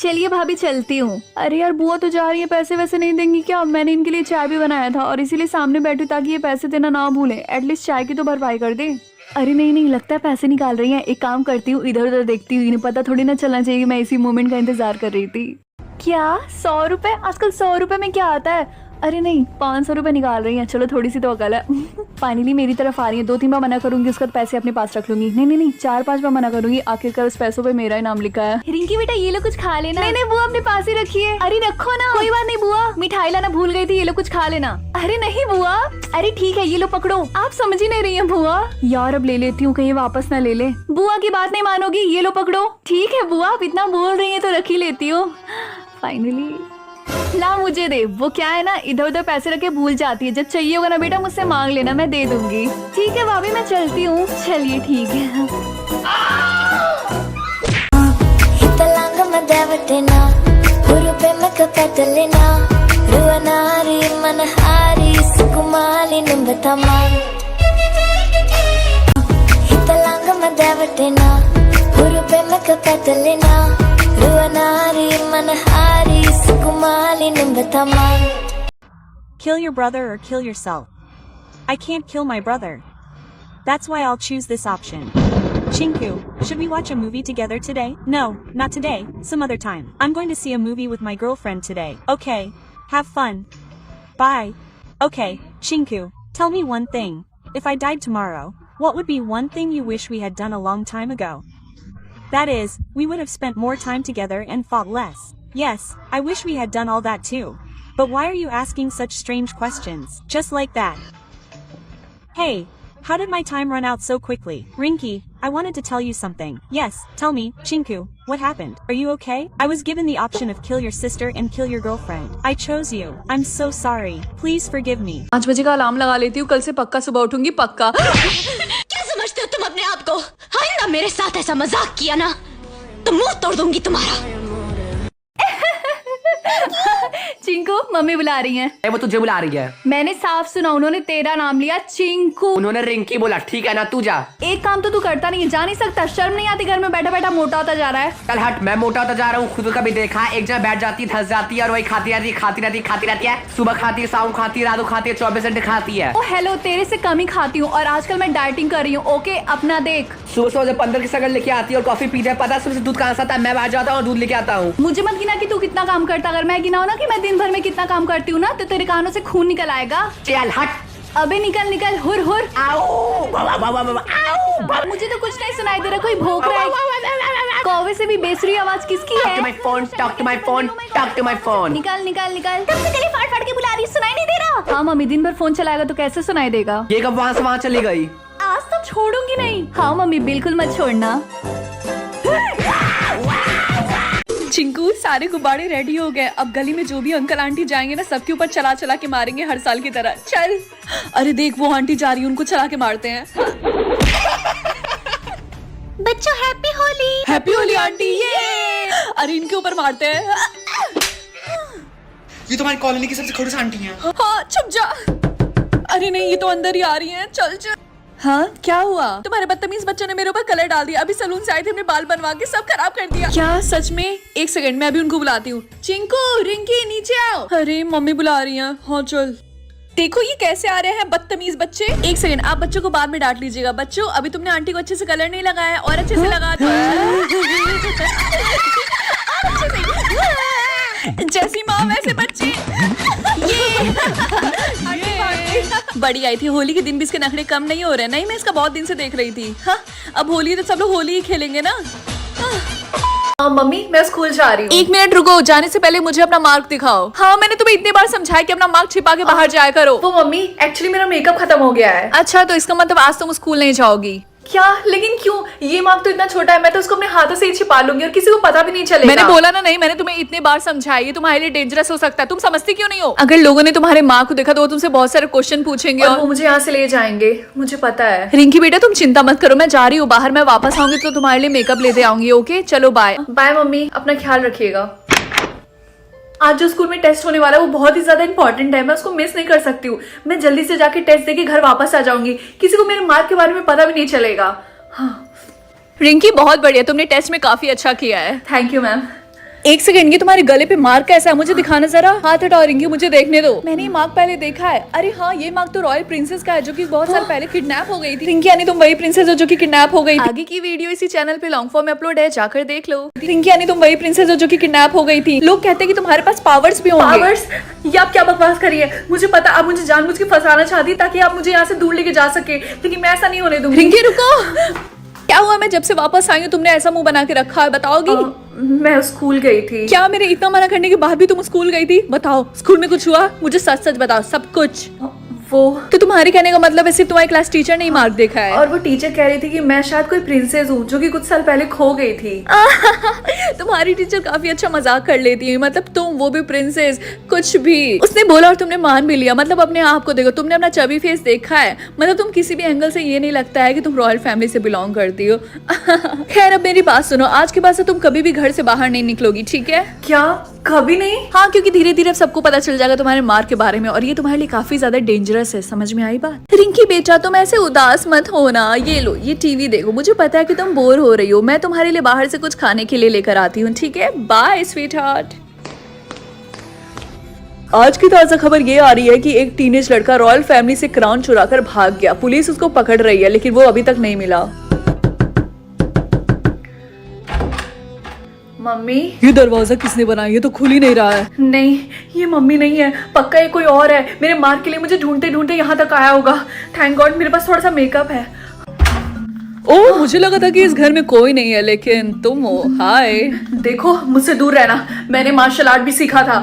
चलिए भाभी चलती हूँ। अरे यार बुआ तो जा रही है, पैसे वैसे नहीं देंगी क्या? मैंने इनके लिए चाय भी बनाया था और इसीलिए सामने बैठी ताकि ये पैसे देना ना भूले, एटलीस्ट चाय की तो भरपाई कर दे। अरे नहीं नहीं, लगता है पैसे निकाल रही हैं। एक काम करती हूँ, इधर उधर देखती हूँ, इन्हें पता थोड़ी ना चलना चाहिए मैं इसी मोमेंट का इंतजार कर रही थी। क्या 100 रुपए? आजकल 100 रुपए में क्या आता है? अरे नहीं, 500 रुपए निकाल रही हैं। चलो थोड़ी सी तो अकल है। फाइनली मेरी तरफ आ रही है। 2-3 बार मना करूंगी, उसके बाद पैसे अपने पास रख लूंगी। नहीं नहीं नहीं, 4-5 बार मना करूंगी, आखिरकार उस पैसों पे मेरा ही नाम लिखा है। रिंकी बेटा ये लो कुछ खा लेना। नहीं नहीं बुआ, अपने पास ही रखिए। अरे रखो ना, कोई बात नहीं बुआ, मिठाई लाना भूल गई थी, ये लो कुछ खा लेना। अरे नहीं बुआ, अरे ठीक है ये लो पकड़ो। आप समझ ही नहीं रही है बुआ। यार अब ले लेती हूँ, कहीं वापस ना ले ले। बुआ की बात नहीं मानोगी, ये लो पकड़ो। ठीक है बुआ, आप इतना बोल रही है तो रख ही लेती हूँ। फाइनली ला मुझे दे। वो क्या है ना, इधर उधर पैसे रखे भूल जाती है। जब चाहिए होगा ना बेटा मुझसे मांग लेना, मैं दे दूंगी। ठीक है भाभी मैं चलती हूँ। चलिए ठीक है। Kill your brother or kill yourself. I can't kill my brother. That's why I'll choose this option. Chinku, should we watch a movie together today? No, not today, some other time. I'm going to see a movie with my girlfriend today. Okay, have fun. Bye. Okay, Chinku, tell me one thing. If I died tomorrow, what would be one thing you wish we had done a long time ago? That is, we would have spent more time together and fought less. Yes, I wish we had done all that too. But why are you asking such strange questions? Just like that. Hey, how did my time run out so quickly? Rinky, I wanted to tell you something. Yes, tell me, Chinku, what happened? Are you okay? I was given the option of kill your sister and kill your girlfriend. I chose you. I'm so sorry. Please forgive me. 5 बजे का alarm लगा लेती हूँ, कल से पक्का सुबह उठूंगी पक्का। क्या समझते हो तुम अपने आप को? आइंदा मेरे साथ ऐसा मजाक किया ना तो मुंह तोड़ दूंगी तुम्हारा। चिंकू मम्मी बुला रही हैं। वो तुझे बुला रही है। मैंने साफ सुना, उन्होंने तेरा नाम लिया चिंकू। उन्होंने रिंकी बोला, ठीक है ना तू जा। एक काम तो तू करता नहीं है, जा नहीं सकता? शर्म नहीं आती? घर में बैठा बैठा मोटा होता जा रहा है। चल हट, मैं मोटा होता जा रहा हूँ। खुद कभी देखा? एक जगह बैठ जाती धस जाती है और वही खाती रहती है। सुबह खाती है, शाम खाती है, रात को खाती है, 24 घंटे खाती है। ओ हेलो, तेरे से कम ही खाती हूँ और आजकल मैं डाइटिंग कर रही हूँ। ओके अपना देख। सुबह जब 15 की शक्ल लेके आती है और कॉफी पीते, पता है सुबह से दूध कहाँ से आता है? मैं बाहर जाता हूँ दूध लेके आता हूँ। मुझे मत गिना कि तू कितना काम करता। अगर मैं गिनाऊं ना कि मैं दिन भर में कितना काम करती हूँ ना तो तेरे कानों से खून निकल आएगा। चल हट। अबे निकल निकल, हुर हुर। आओ मुझे तो कुछ नहीं सुनाई दे रहा, कोई भौंक रहा है। कौवे से भी बेसुरी आवाज किसकी है? Talk to my phone. निकल निकल निकल। तब से गली फाड़ फाड़ के बुला रही, सुनाई नहीं दे रहा? हाँ मम्मी, दिन भर फोन चलाएगा तो कैसे सुनाई देगा? ये कब वहाँ से वहाँ चली गई? आज तो छोड़ूंगी नहीं। हाँ मम्मी बिल्कुल मत छोड़ना। चिंकू सारे गुब्बारे रेडी हो गए। अब गली में जो भी अंकल आंटी जाएंगे ना सबके ऊपर चला चला के मारेंगे हर साल की तरह। चल। अरे देख वो आंटी जा रही है, उनको चला के मारते हैं। बच्चों happy Holi. Happy Holi aunty. ये अरे इनके ऊपर मारते हैं। ये तुम्हारी कॉलोनी की सबसे खड़ूस आंटी हैं। हाँ चुप जा। अरे नहीं, ये तो अंदर ही आ रही हैं। चल चल। हाँ क्या हुआ? तुम्हारे बदतमीज बच्चों ने मेरे ऊपर कलर डाल दिया। अभी सलून से आए थे, अपने बाल बनवा के सब खराब कर दिया। क्या सच में? एक सेकंड, मैं अभी उनको बुलाती हूँ। चिंकू, रिंकी नीचे आओ। अरे मम्मी बुला रही हैं। हाँ चल। देखो ये कैसे आ रहे हैं बदतमीज बच्चे। एक सेकंड, आप बच्चों को बाद में डांट लीजिएगा। बच्चों अभी तुमने आंटी को अच्छे से कलर नहीं लगाया, और अच्छे से लगा दो। जैसी माँ वैसे बच्चे। बड़ी आई थी, होली के दिन भी इसके नखरे कम नहीं हो रहे। नहीं मैं इसका बहुत दिन से देख रही थी। हाँ अब होली है तो सब लोग होली ही खेलेंगे ना। मम्मी मैं स्कूल जा रही हूँ। 1 मिनट रुको, जाने से पहले मुझे अपना मार्क दिखाओ। हाँ मैंने तुम्हें इतनी बार समझाया कि अपना मार्क छिपा के बाहर जाया करो। वो मम्मी एक्चुअली मेरा मेकअप खत्म हो गया है। अच्छा तो इसका मतलब आज तुम स्कूल नहीं जाओगी? क्या? लेकिन क्यों? ये मार्क तो इतना छोटा है, मैं तो उसको अपने हाथों से ही छिपा लूंगी और किसी को पता भी नहीं चलेगा। मैंने बोला ना नहीं, मैंने तुम्हें इतनी बार समझाया, ये तुम्हारे लिए डेंजरस हो सकता है। तुम समझती क्यों नहीं हो? अगर लोगों ने तुम्हारे मार्क को देखा तो वो तुमसे बहुत सारे क्वेश्चन पूछेंगे और वो मुझे यहाँ से ले जाएंगे, मुझे पता है। रिंकी बेटा तुम चिंता मत करो, मैं जा रही हूँ बाहर। मैं वापस आऊंगी तो तुम्हारे लिए मेकअप लेते आऊंगी। ओके चलो बाय। बाय मम्मी, अपना ख्याल रखिएगा। आज जो स्कूल में टेस्ट होने वाला है वो बहुत ही ज्यादा इंपॉर्टेंट है, मैं उसको मिस नहीं कर सकती हूँ। मैं जल्दी से जाके टेस्ट देके घर वापस आ जाऊंगी, किसी को मेरे मार्क के बारे में पता भी नहीं चलेगा। हाँ रिंकी बहुत बढ़िया, तुमने टेस्ट में काफी अच्छा किया है। Thank you ma'am. एक सेकंड, ये तुम्हारे गले पे मार्क कैसा है? मुझे दिखाना जरा। हाथ हटाओ रिंकी, मुझे देखने दो। मैंने ये मार्क पहले देखा है। अरे हाँ, ये मार्क तो रॉयल प्रिंसेस का है जो कि बहुत साल पहले किडनैप हो गई थी। रिंकी यानी तुम वही प्रिंसेस हो जो कि किडनैप हो गई थी। आगे की वीडियो इसी चैनल पे लॉन्ग फॉर्म में अपलोड है, जाकर देख लो। रिंकी यानी तुम वही प्रिंसेस हो जो कि किडनैप हो गई थी। लोग कहते हैं कि तुम्हारे पास पावर्स भी होंगे। पावर्स? ये आप क्या बकवास कर रही है? मुझे पता, आप मुझे जानबूझ के फंसाना चाहती ताकि आप मुझे यहाँ से दूर लेके जा सके, लेकिन मैं ऐसा नहीं होने दूंगी। रिंकी रुको, क्या हुआ? मैं जब से वापस आई हूँ तुमने ऐसा मुंह बना के रखा है, बताओगी? मैं स्कूल गई थी। क्या मेरे इतना मना करने के बाद भी तुम स्कूल गई थी? बताओ, स्कूल में कुछ हुआ? मुझे सच सच बताओ, सब कुछ। वो तो तुम्हारे कहने का मतलब है सिर्फ तुम्हारी क्लास टीचर ने ही मार्क देखा है? और वो टीचर कह रही थी कि मैं शायद कोई प्रिंसेस हूँ जो कि कुछ साल पहले खो गई थी। तुम्हारी टीचर काफी अच्छा मजाक कर लेती है, मतलब तुम वो भी प्रिंसेस, कुछ भी उसने बोला और तुमने मान भी लिया। मतलब अपने आप को देखो, तुमने अपना चबी फेस देखा है, मतलब तुम किसी भी एंगल से ये नहीं लगता है कि तुम रॉयल फैमिली से बिलोंग करती हो। खैर अब मेरी बात सुनो, आज के बाद से तुम कभी भी घर से बाहर नहीं निकलोगी, ठीक है? क्या कभी नहीं? हाँ, क्योंकि धीरे धीरे सबको पता चल जाएगा तुम्हारे मार्क के बारे में और ये तुम्हारे लिए काफी ज्यादा डेंजरस है। समझ में आई बात? रिंकी बेटा तुम ऐसे उदास मत होना, ये लो ये टीवी देखो। मुझे पता है कि तुम बोर हो रही हो, मैं तुम्हारे लिए बाहर से कुछ खाने के लिए लेकर आती हूँ, ठीक है? Bye sweetheart. आज की ताजा खबर ये आ रही है कि एक टीनेज लड़का रॉयल फैमिली से क्राउन चुराकर भाग गया। पुलिस उसको पकड़ रही है लेकिन वो अभी तक नहीं मिला। मम्मी, ये दरवाजा किसने बनाया? ये तो खुल ही नहीं रहा है। नहीं, ये मम्मी नहीं है, पक्का ये कोई और है। मेरे मार्क के लिए मुझे ढूंढते ढूंढते यहाँ तक आया होगा। थैंक गॉड मेरे पास थोड़ा सा मेकअप है। ओह, मुझे लगा था कि इस घर में कोई नहीं है, लेकिन तुम हो। हाय। देखो मुझसे दूर रहना, मैंने मार्शल आर्ट भी सीखा था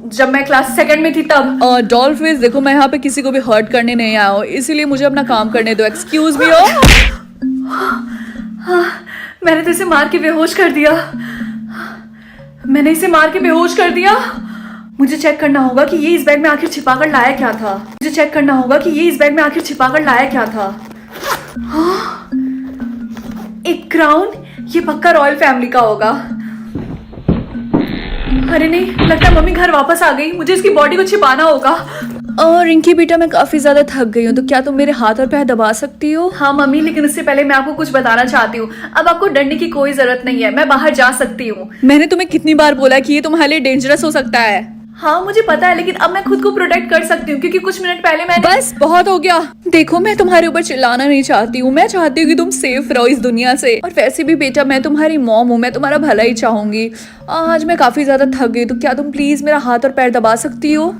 जब मैं क्लास 2 में थी तब। डॉल्फिस देखो, मैं यहाँ पे किसी को भी हर्ट करने नहीं आया हूँ, इसीलिए मुझे अपना काम करने दो। Excuse me. मैंने तो इसे मार के बेहोश कर दिया। मैंने इसे मार के बेहोश कर दिया। मुझे चेक करना होगा कि ये इस बैग में आखिर छिपाकर लाया क्या था। मुझे चेक करना होगा कि ये इस बैग में आखिर छिपाकर लाया क्या था। हाँ, एक क्राउन, ये पक्का रॉयल फैमिली का होगा। अरे नहीं, लगता है मम्मी घर वापस आ गई। मुझे इसकी बॉडी को छिपाना होगा। और रिंकी बेटा मैं काफी ज्यादा थक गई हूँ, तो क्या तुम मेरे हाथ और पैर दबा सकती हो? हाँ मम्मी, लेकिन उससे पहले मैं आपको कुछ बताना चाहती हूँ। अब आपको डरने की कोई जरूरत नहीं है, मैं बाहर जा सकती हूँ। मैंने तुम्हें कितनी बार बोला कि ये तुम्हारे लिए डेंजरस हो सकता है। हाँ मुझे पता है, लेकिन अब मैं खुद को प्रोटेक्ट कर सकती हूँ क्योंकि कुछ मिनट पहले मैं। बस बहुत हो गया। देखो मैं तुम्हारे ऊपर चिल्लाना नहीं चाहती हूँ, मैं चाहती हूँ कि तुम सेफ रहो इस दुनिया से। और वैसे भी बेटा मैं तुम्हारी मॉम हूँ, मैं तुम्हारा भला ही चाहूंगी। आज मैं काफी ज्यादा थक गई, तो क्या तुम प्लीज मेरा हाथ और पैर दबा सकती हो?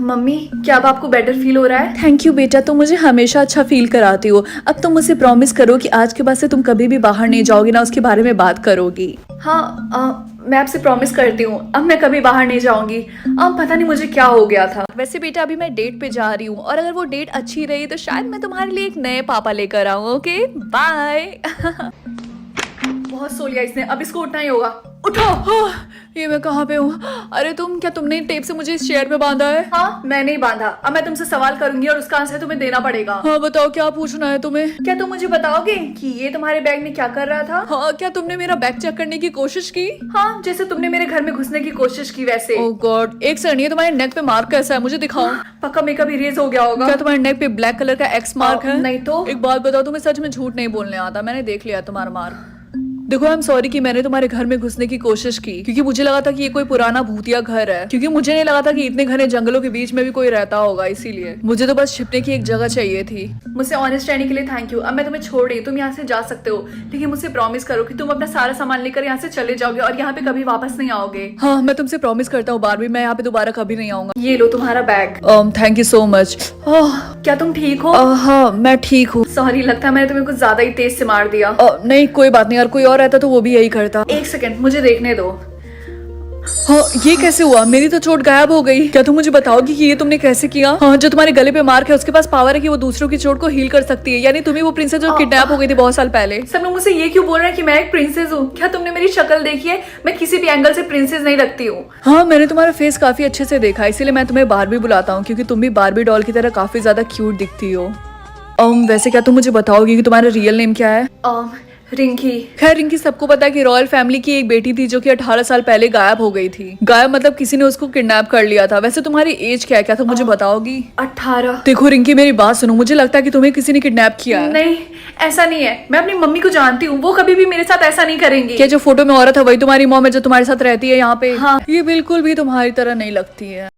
मम्मी क्या अब आपको बेटर फील हो रहा है? थैंक यू बेटा, तुम मुझे हमेशा अच्छा फील कराती हो। अब तुम मुझसे प्रॉमिस करो कि आज के बाद से तुम कभी भी बाहर नहीं जाओगी, ना उसके बारे में बात करोगी। हाँ मैं आपसे प्रॉमिस करती हूँ, अब मैं कभी बाहर नहीं जाऊंगी। अब पता नहीं मुझे क्या हो गया था। वैसे बेटा अभी मैं डेट पे जा रही हूँ और अगर वो डेट अच्छी रही तो शायद मैं तुम्हारे लिए एक नए पापा लेकर आऊँ। Okay bye. बहुत सो लिया इसने, अब इसको उठना ही होगा। उठो। ये मैं कहाँ पे हूँ? अरे तुमने टेप से मुझे इस चेयर पे बांधा है? हाँ मैंने ही बांधा। अब मैं तुमसे सवाल करूंगी और उसका आंसर तुम्हें देना पड़ेगा। हाँ बताओ क्या पूछना है तुम्हें? क्या तुम मुझे बताओगे कि ये तुम्हारे बैग में क्या कर रहा था? हाँ, क्या तुमने मेरा बैग चेक करने की कोशिश की? हाँ, जैसे तुमने मेरे घर में घुसने की कोशिश की वैसे। ओह गॉड, एक सेकंड, ये तुम्हारे नेक पे मार्क कैसा है? मुझे दिखाओ। पक्का मेकअप इरेज हो गया होगा। क्या तुम्हारे नेक पे ब्लैक कलर का एक्स मार्क है? नहीं तो। एक बात बताओ, तुम्हें सच में झूठ नहीं बोलने आता, मैंने देख लिया तुम्हारा मार्क। देखो आई एम सॉरी कि मैंने तुम्हारे घर में घुसने की कोशिश की, क्योंकि मुझे लगा था कि ये कोई पुराना भूतिया घर है, क्योंकि मुझे नहीं लगा था कि इतने घने जंगलों के बीच में भी कोई रहता होगा, इसीलिए मुझे तो बस छिपने की एक जगह चाहिए थी। मुझसे ऑनेस्ट रहने के लिए थैंक यू। अब मैं तुम्हें छोड़ रही, तुम यहाँ से जा सकते हो, लेकिन मुझसे प्रॉमिस करो कि तुम अपना सारा सामान लेकर यहाँ से चले जाओगे और यहाँ पे कभी वापस नहीं आओगे। हाँ मैं तुमसे प्रॉमिस करता हूँ बारबी, मैं यहाँ पे दोबारा कभी नहीं आऊंगा। ये लो तुम्हारा bag. Thank you so much. क्या तुम ठीक हो? हाँ मैं ठीक हूँ। सॉरी, लगता है मैंने तुम्हें कुछ ज्यादा ही तेज से मार दिया। नहीं कोई बात नहीं यार, कोई और रहता तो वो भी यही करता। एक सेकंड मुझे देखने दो। हाँ ये कैसे हुआ? मेरी तो चोट गायब हो गई। क्या तुम मुझे बताओगी कि ये तुमने कैसे किया? हाँ, जो तुम्हारे गले पे मार्क है उसके पास पावर है कि वो दूसरों की चोट को हील कर सकती है, यानी तुम्ही वो प्रिंसेस जो किडनैप हो गई थी बहुत साल पहले। सब लोग मुझसे ये क्यों बोल रहे हैं कि मैं एक प्रिंसेस हूँ? क्या तुमने मेरी शक्ल देखी है? मैं किसी भी एंगल से प्रिंसेस नहीं लगती हूँ। हाँ मैंने तुम्हारा फेस काफी अच्छे से देखा, इसीलिए मैं तुम्हें बारबी बुलाता हूँ, क्योंकि तुम भी बारबी डॉल की तरह काफी ज्यादा क्यूट दिखती हो। वैसे क्या तुम मुझे बताओगी कि तुम्हारा रियल नेम क्या है? रिंकी, खैर रिंकी सबको पता है कि रॉयल फैमिली की एक बेटी थी जो कि 18 साल पहले गायब हो गई थी। गायब मतलब किसी ने उसको किडनैप कर लिया था। वैसे तुम्हारी एज क्या था मुझे बताओगी? 18। देखो रिंकी मेरी बात सुनो, मुझे लगता है कि तुम्हें किसी ने किडनैप किया है। नहीं, ऐसा नहीं है। मैं अपनी मम्मी को जानती हूँ, वो कभी भी मेरे साथ ऐसा नहीं करेंगी। क्या जो फोटो में औरत है वही तुम्हारी मॉम है जो तुम्हारे साथ रहती है यहाँ पे? हाँ। ये बिल्कुल भी तुम्हारी तरह नहीं लगती है।